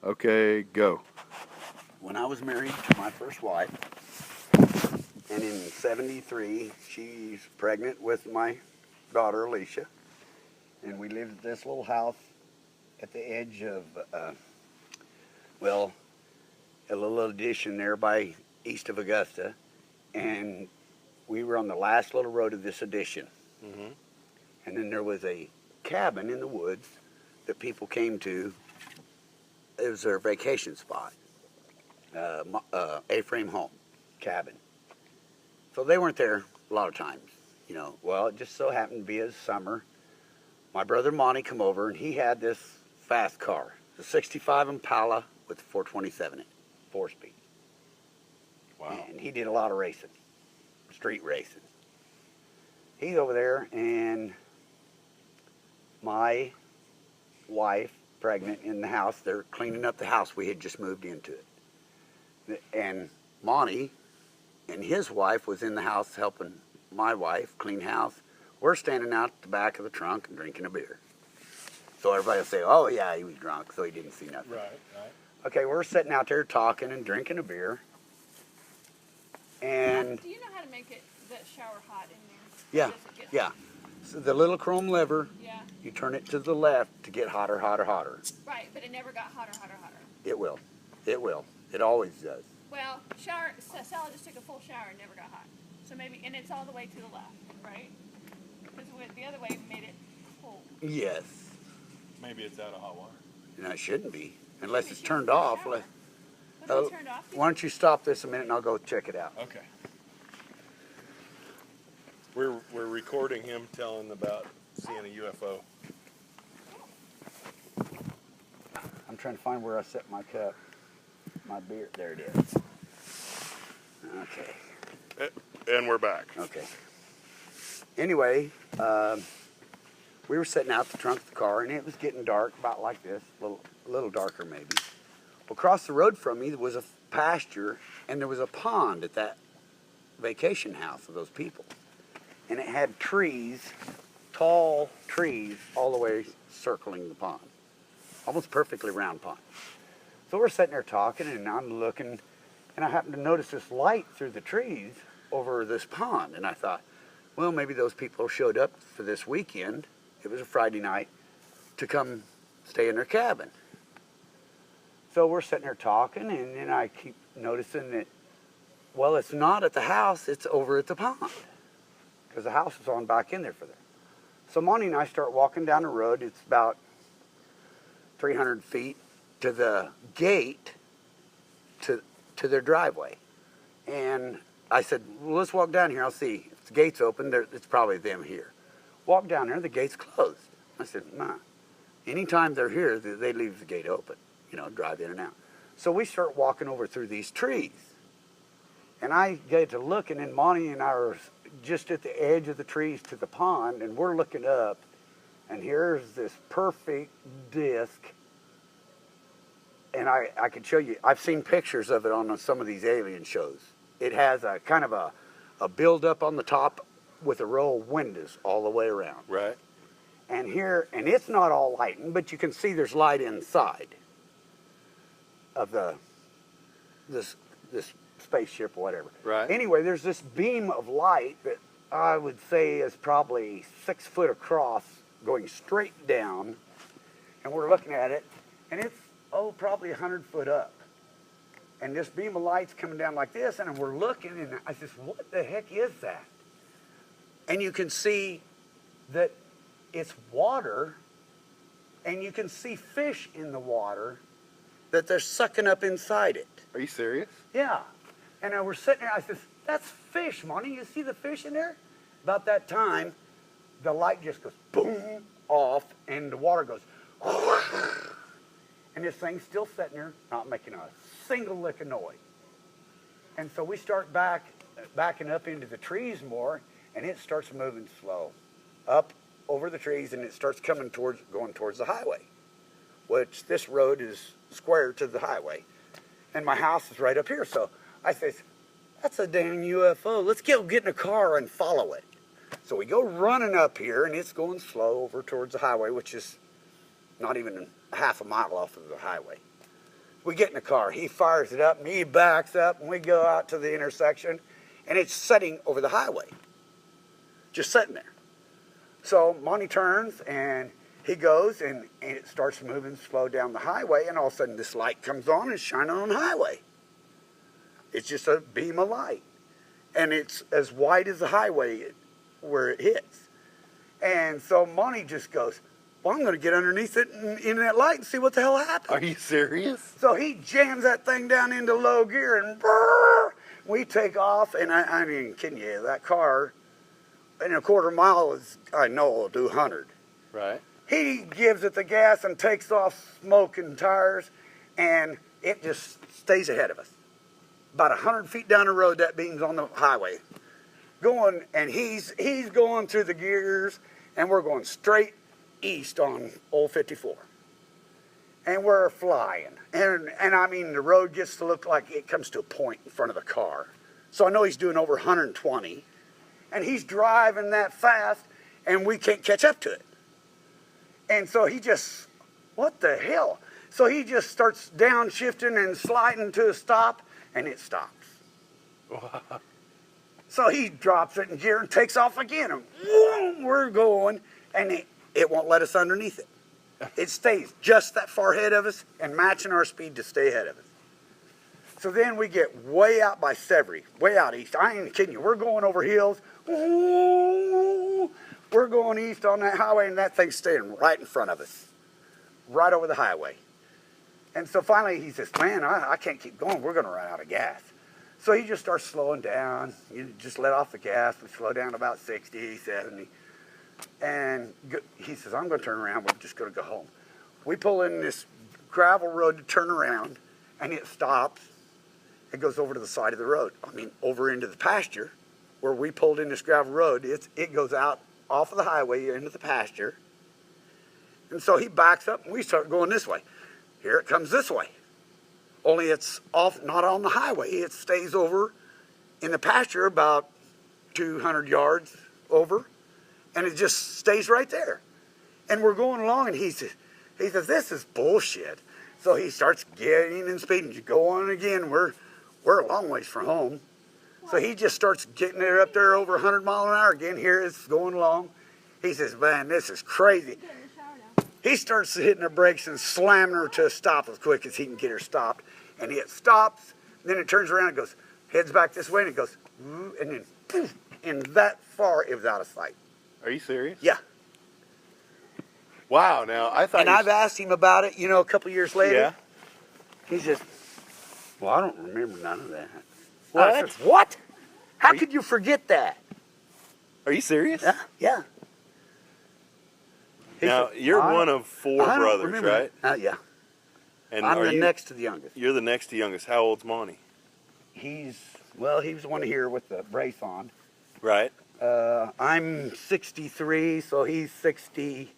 Okay, go. When I was married to my first wife, and in '73, she's pregnant with my daughter, Alicia, and we lived at this little house at the edge of, well, a little addition there by east of Augusta, and we were on the last little road of this addition. Mm-hmm. And then there was a cabin in the woods that people came to. It was their vacation spot, A-frame home, cabin. So they weren't there a lot of times, you know. Well, it just so happened to be a summer. My brother Monty come over, and he had this fast car, the 65 Impala with 427 in it, 4-speed. Wow. And he did a lot of racing, street racing. He's over there, and my wife, pregnant, in the house. They're cleaning up the house. We had just moved into it. And Monty and his wife was in the house helping my wife clean house. We're standing out the back of the trunk and drinking a beer. So everybody will say, oh, yeah, he was drunk, so he didn't see nothing. Right. Okay, we're sitting out there talking and drinking a beer. And do you know how to make the shower hot in there? yeah, yeah. So the little chrome lever, yeah. You turn it to the left to get hotter, hotter, hotter. Right, but it never got hotter, hotter, hotter. It will. It will. It always does. Well, Sally just took a full shower and never got hot. So maybe, and it's all the way to the left, right? Because the other way made it cold. Yes. Maybe it's out of hot water. No, it shouldn't be, unless it's turned off. Was it turned off? Why don't you stop this a minute and I'll go check it out. Okay. We're recording him telling about seeing a UFO. I'm trying to find where I set my cup, my beer. There it is. Okay. And we're back. Okay. Anyway, we were sitting out the trunk of the car, and it was getting dark, about like this, a little darker maybe. Across the road from me, there was a pasture, and there was a pond at that vacation house of those people. And it had trees, tall trees, all the way circling the pond. Almost perfectly round pond. So we're sitting there talking, and I'm looking, and I happened to notice this light through the trees over this pond. And I thought, well, maybe those people showed up for this weekend. It was a Friday night to come stay in their cabin. So we're sitting there talking, and then I keep noticing that, well, it's not at the house, it's over at the pond. Because the house is on back in there for there. So Monty and I start walking down the road. It's about 300 feet to the gate to their driveway. And I said, well, let's walk down here. I'll see. If the gate's open, it's probably them here. Walk down there, the gate's closed. I said, nah. Anytime they're here, they leave the gate open, you know, drive in and out. So we start walking over through these trees. And I get to looking, and Monty and I are just at the edge of the trees to the pond, and we're looking up, and here's this perfect disc. And I could show you, I've seen pictures of it on some of these alien shows. It has a kind of a build-up on the top with a row of windows all the way around. Right. And here, and it's not all lighting, but you can see there's light inside of this spaceship or whatever. Right. Anyway, there's this beam of light that I would say is probably 6 foot across, going straight down, and we're looking at it, and it's, probably 100 foot up. And this beam of light's coming down like this, and we're looking, and I says, what the heck is that? And you can see that it's water, and you can see fish in the water that they're sucking up inside it. Are you serious? Yeah. And we're sitting there, I says, that's fish, Monty. You see the fish in there? About that time, the light just goes boom, off, and the water goes whoosh. And this thing's still sitting there, not making a single lick of noise. And so we start backing up into the trees more, and it starts moving slow. Up over the trees, and it starts going towards the highway, which this road is square to the highway. And my house is right up here, so I says, that's a dang UFO. Let's get in a car and follow it. So we go running up here, and it's going slow over towards the highway, which is not even half a mile off of the highway. We get in the car. He fires it up, and he backs up, and we go out to the intersection, and it's sitting over the highway, just sitting there. So Monty turns, and he goes, and it starts moving slow down the highway, and all of a sudden this light comes on and shining on the highway. It's just a beam of light, and it's as wide as the highway where it hits. And so Monty just goes, well, I'm going to get underneath it in that light and see what the hell happens. Are you serious? So he jams that thing down into low gear, and brrr, we take off. And I mean, kidding you, that car in a quarter mile is, I know, will do 100. Right. He gives it the gas and takes off smoking tires, and it just stays ahead of us. About 100 feet down the road, that beam's on the highway. Going, and he's going through the gears, and we're going straight east on Old 54. And we're flying. And I mean, the road gets to look like it comes to a point in front of the car. So I know he's doing over 120. And he's driving that fast, and we can't catch up to it. And so he just, what the hell? So he just starts downshifting and sliding to a stop, and it stops. Wow. So he drops it in gear and takes off again. And whoom, we're going, and it won't let us underneath it. It stays just that far ahead of us and matching our speed to stay ahead of us. So then we get way out by Severy, way out east. I ain't kidding you. We're going over hills. Ooh, we're going east on that highway, and that thing's staying right in front of us, right over the highway. And so finally he says, man, I can't keep going. We're going to run out of gas. So he just starts slowing down. You just let off the gas. We slow down about 60, 70. And he says, I'm going to turn around. We're just going to go home. We pull in this gravel road to turn around, and it stops. It goes over to the side of the road. I mean, over into the pasture where we pulled in this gravel road. It goes out off of the highway into the pasture. And so he backs up, and we start going this way. Here it comes this way. Only it's off, not on the highway. It stays over in the pasture about 200 yards over, and it just stays right there. And we're going along, and he says, this is bullshit. So he starts getting in speed, and you go on again. We're a long ways from home. So he just starts getting it up there over 100 miles an hour again. Here it's going along. He says, man, this is crazy. He starts hitting the brakes and slamming her to a stop as quick as he can get her stopped. And it stops, then it turns around and goes, heads back this way, and it goes, and then poof, and that far it was out of sight. Are you serious? Yeah. Wow, now I thought. And I've asked him about it, a couple years later. Yeah. He says, well, I don't remember none of that. What? I says, what? How could you forget that? Are you serious? Yeah. Yeah. He Now, said, you're one of four I don't brothers, remember right? that. Yeah. And I'm are the you, next to the youngest. You're the next to youngest. How old's Monty? He was the one here with the brace on. Right. I'm 63, so he's 61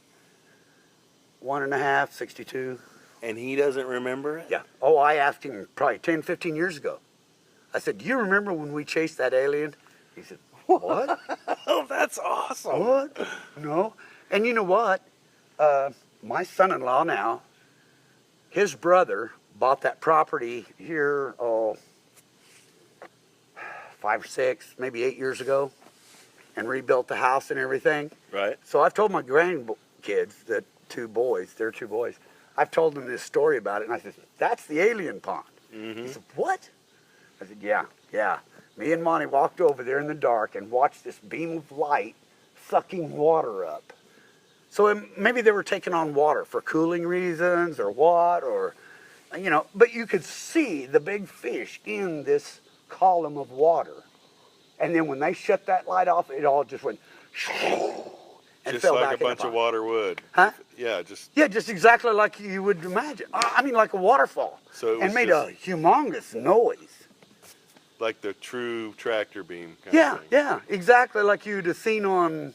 and a half, 62. And he doesn't remember it? Yeah. Oh, I asked him probably 10, 15 years ago. I said, do you remember when we chased that alien? He said, what? Oh, that's awesome. What? No. And you know what? My son-in-law now, his brother bought that property here, 5 or 6, maybe 8 years ago, and rebuilt the house and everything. Right. So I've told my grandkids, they're two boys, I've told them this story about it, and I said, that's the alien pond. Mm-hmm. He said, what? I said, yeah. Me and Monty walked over there in the dark and watched this beam of light sucking water up. So maybe they were taking on water for cooling reasons or what, but you could see the big fish in this column of water. And then when they shut that light off, it all just went and Just fell like back a bunch in of the pond. water would. Huh? Yeah, just. Yeah, just exactly like you would imagine. I mean, like a waterfall. So it was and made just a humongous noise. like the true tractor beam kind Yeah, of thing. yeah, exactly like you'd have seen on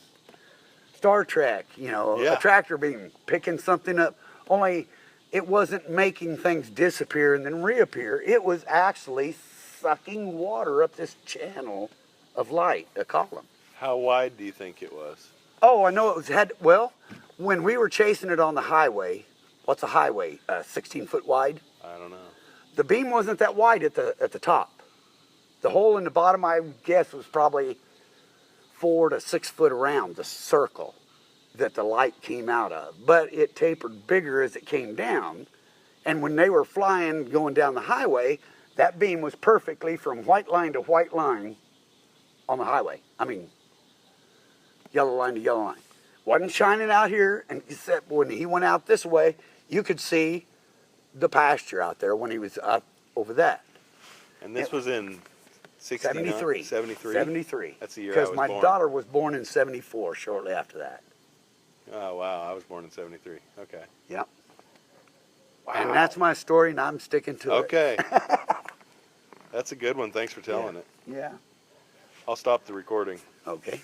Star Trek, Yeah. a tractor beam picking something up. Only it wasn't making things disappear and then reappear. It was actually sucking water up this channel of light, a column. How wide do you think it was? Oh, I know it when we were chasing it on the highway, what's a highway? 16 foot wide? I don't know. the beam wasn't that wide at the top. The hole in the bottom, I guess, was probably 4 to 6 foot around the circle that the light came out of. But it tapered bigger as it came down. And when they were flying, going down the highway, that beam was perfectly from white line to white line on the highway. I mean, yellow line to yellow line. Wasn't shining out here, and except when he went out this way, you could see the pasture out there when he was up over that. And this was in 73. 73? 73. That's the year I was because my born. daughter was born in 74, shortly after that. Oh, wow. I was born in 73. Okay. Yep. Wow. And that's my story, and I'm sticking to it. Okay. That's a good one. Thanks for telling it. Yeah. I'll stop the recording. Okay.